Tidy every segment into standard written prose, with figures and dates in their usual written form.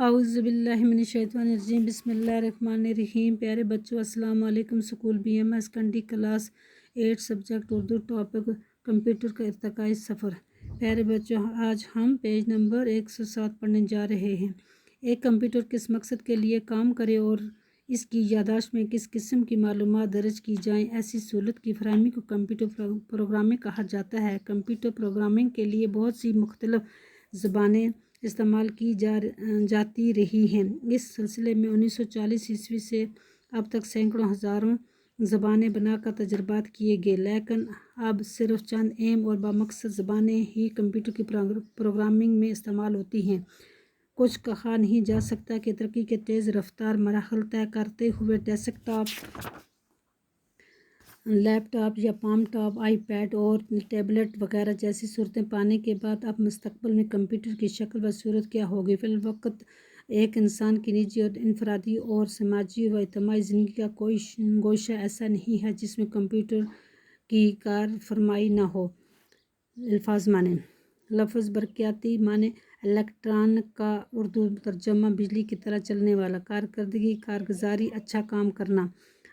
اعوذ باللہ من الشیطان الرجیم، بسم اللہ الرحمن الرحیم۔ پیارے بچوں السلام علیکم۔ سکول BMS کنڈی class 8 subject Urdu, topic computer کا ارتقائی سفر۔ پیارے بچوں آج ہم پیج نمبر 107 پڑھنے جا رہے ہیں۔ ایک کمپیوٹر کس مقصد کے لیے کام کرے اور اس کی یادداشت میں کس قسم کی معلومات درج کی جائیں، ایسی سہولت کی فراہمی کو کمپیوٹر پروگرامنگ کہا جاتا ہے۔ کمپیوٹر پروگرامنگ کے لیے بہت سی مختلف زبانیں استعمال کی جاتی رہی ہیں۔ اس سلسلے میں 1940 سے اب تک سینکڑوں ہزاروں زبانیں بنا کر تجربات کیے گئے، لیکن اب صرف چند اہم اور بامقصد زبانیں ہی کمپیوٹر کی پروگرامنگ میں استعمال ہوتی ہیں۔ کچھ کہا نہیں جا سکتا کہ ترقی کے تیز رفتار مراحل طے کرتے ہوئے ڈیسک ٹاپ، لیپ ٹاپ یا پام ٹاپ، آئی پیڈ اور ٹیبلٹ وغیرہ جیسی صورتیں پانے کے بعد اب مستقبل میں کمپیوٹر کی شکل و صورت کیا ہوگی۔ فی الوقت ایک انسان کی نجی اور انفرادی اور سماجی و اجتماعی زندگی کا کوئی گوشہ ایسا نہیں ہے جس میں کمپیوٹر کی کار فرمائی نہ ہو۔ الفاظ معنی: لفظ برقیاتی معنی الیکٹرانک کا اردو ترجمہ بجلی کی طرح چلنے والا، کارکردگی کارگزاری اچھا کام کرنا،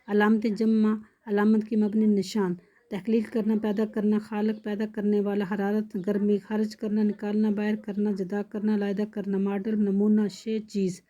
علامت جمع علامت کی مبنی نشان، تخلیق کرنا پیدا کرنا، خالق پیدا کرنے والا، حرارت گرمی، خارج کرنا نکالنا باہر کرنا جدا کرنا علیحدہ کرنا، ماڈل نمونہ شے چیز۔